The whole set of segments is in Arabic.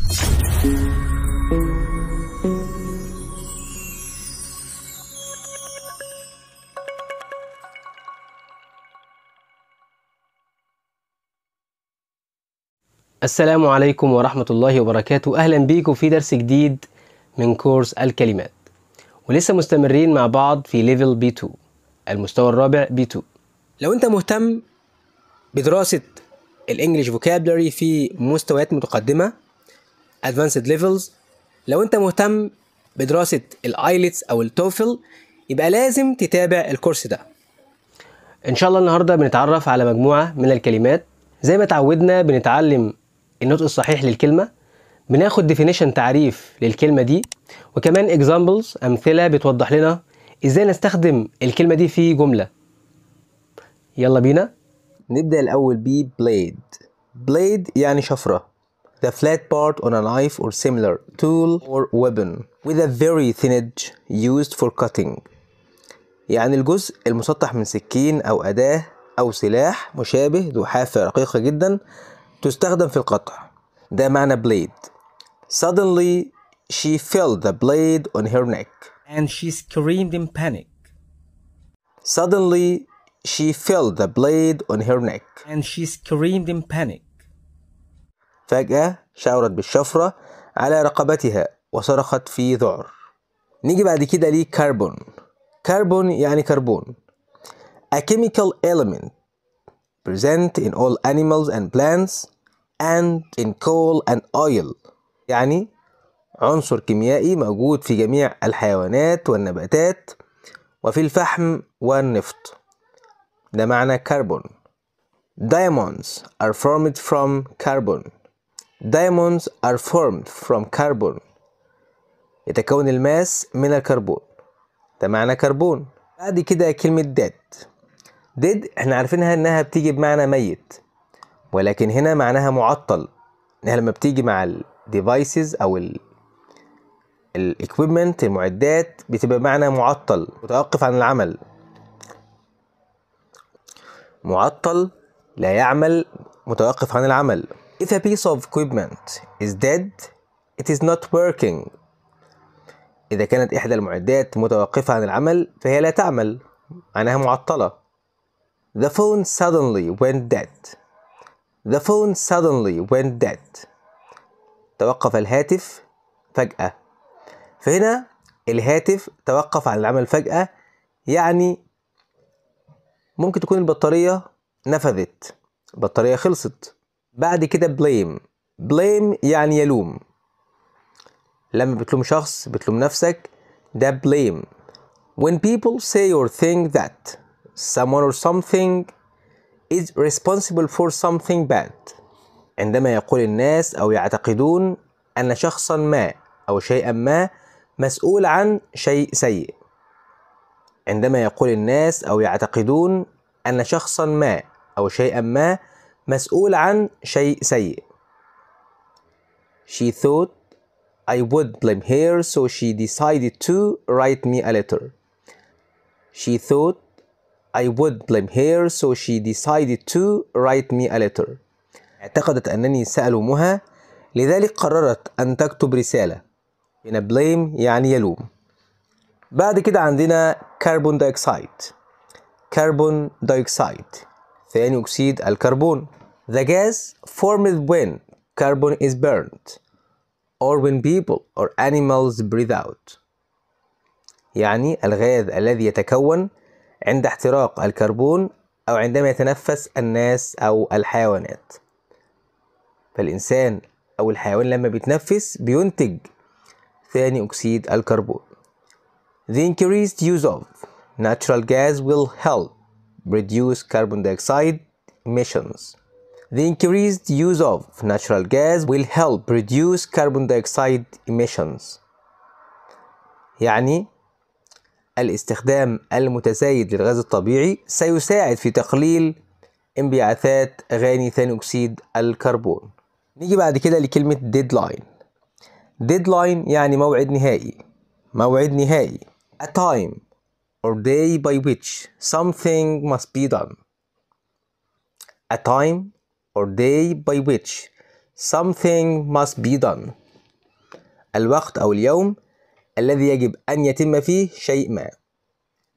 السلام عليكم ورحمة الله وبركاته. أهلا بيكم في درس جديد من كورس الكلمات، ولسه مستمرين مع بعض في ليفل B2، المستوى الرابع B2. لو أنت مهتم بدراسة الإنجليش فوكابلري في مستويات متقدمة Advanced Levels، لو أنت مهتم بدراسة الآيلتس أو التوفل، يبقى لازم تتابع الكورس ده. إن شاء الله النهاردة بنتعرف على مجموعة من الكلمات. زي ما تعودنا بنتعلم النطق الصحيح للكلمة، بناخد definition تعريف للكلمة دي، وكمان examples أمثلة بتوضح لنا إزاي نستخدم الكلمة دي في جملة. يلا بينا نبدأ الأول ب blade. blade يعني شفرة. The flat part on a knife or similar tool or weapon with a very thin edge used for cutting. يعني الجزء المسطح من سكين أو أداة أو سلاح مشابه ذو حافة رقيقة جدا تستخدم في القطع. ده معنى blade. Suddenly she felt the blade on her neck and she screamed in panic. Suddenly she felt the blade on her neck and she screamed in panic. فجأة شعرت بالشفرة على رقبتها وصرخت في ذعر. نيجي بعد كده ليه كربون. كربون يعني كربون. A chemical element present in all animals and plants and in coal and oil. يعني عنصر كيميائي موجود في جميع الحيوانات والنباتات وفي الفحم والنفط. ده معنى كربون. Diamonds are formed from carbon. Diamonds are formed from carbon. يتكون الماس من الكربون. ده معنى كربون. بعد كده كلمة dead. dead احنا عارفينها انها بتيجي بمعنى ميت، ولكن هنا معناها معطل. انها لما بتيجي مع ال devices او الاكويبمنت المعدات بتبقى معنى معطل، متوقف عن العمل. معطل لا يعمل، متوقف عن العمل. If a piece of equipment is dead, it is not working. إذا كانت إحدى المعدات متوقفة عن العمل فهي لا تعمل، معناها معطلة. The phone suddenly went dead. The phone suddenly went dead. توقف الهاتف فجأة. فهنا الهاتف توقف عن العمل فجأة، يعني ممكن تكون البطارية نفذت، البطارية خلصت. بعد كده blame. blame يعني يلوم. لما بتلوم شخص بتلوم نفسك، ده blame. When people say or think that someone or something is responsible for something bad. عندما يقول الناس أو يعتقدون أن شخصا ما أو شيئا ما مسؤول عن شيء سيء. عندما يقول الناس أو يعتقدون أن شخصا ما أو شيئا ما مسؤول عن شيء سيء. She thought I would blame her, so she decided to write me a letter. She thought I would blame her, so she decided to write me a letter. اعتقدت أنني سألومها، لذلك قررت أن تكتب رسالة. هنا blame يعني يلوم. بعد كده عندنا كربون دايوكسيد. كربون دايوكسيد ثاني أكسيد الكربون. The gas formed when carbon is burned or when people or animals breathe out. يعني الغاز الذي يتكون عند احتراق الكربون أو عندما يتنفس الناس أو الحيوانات. فالإنسان أو الحيوان لما بيتنفس بينتج ثاني أكسيد الكربون. The increased use of natural gas will help reduce carbon dioxide emissions. The increased use of natural gas will help reduce carbon dioxide emissions. يعني الاستخدام المتزايد للغاز الطبيعي سيساعد في تقليل انبعاثات غاز ثاني أكسيد الكربون. نيجي بعد كده لكلمة deadline. deadline يعني موعد نهائي. موعد نهائي. A time or day by which something must be done. A time or day by which something must be done. الوقت أو اليوم الذي يجب أن يتم فيه شيء ما.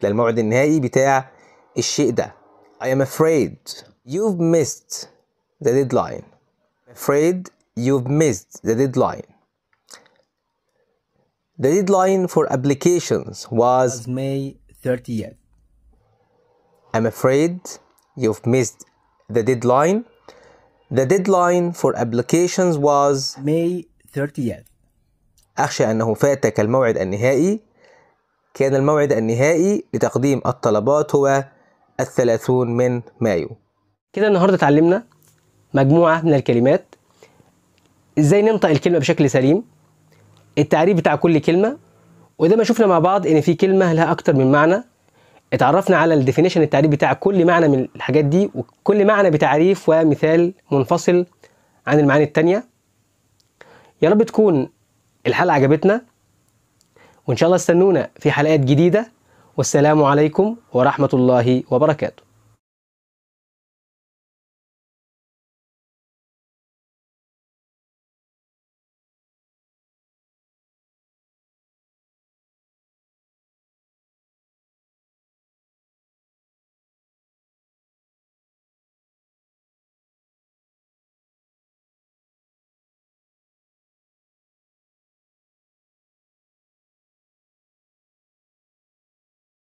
ده الموعد النهائي بتاع الشيء ده. I am afraid you've missed the deadline. Afraid you've missed the deadline. The deadline for applications was May 30th. I'm afraid you've missed the deadline. The deadline for applications was May 30th. أخشى أنه فاتك الموعد النهائي. كان الموعد النهائي لتقديم الطلبات هو 30 من مايو. كده النهاردة اتعلمنا مجموعة من الكلمات، ازاي ننطق الكلمة بشكل سليم، التعريف بتاع كل كلمة، وده ما شفنا مع بعض ان في كلمة لها اكتر من معنى. اتعرفنا على الديفينيشن، التعريف بتاع كل معنى من الحاجات دي، وكل معنى بتعريف ومثال منفصل عن المعاني التانية. يا رب تكون الحلقة عجبتنا، وإن شاء الله استنونا في حلقات جديدة، والسلام عليكم ورحمة الله وبركاته.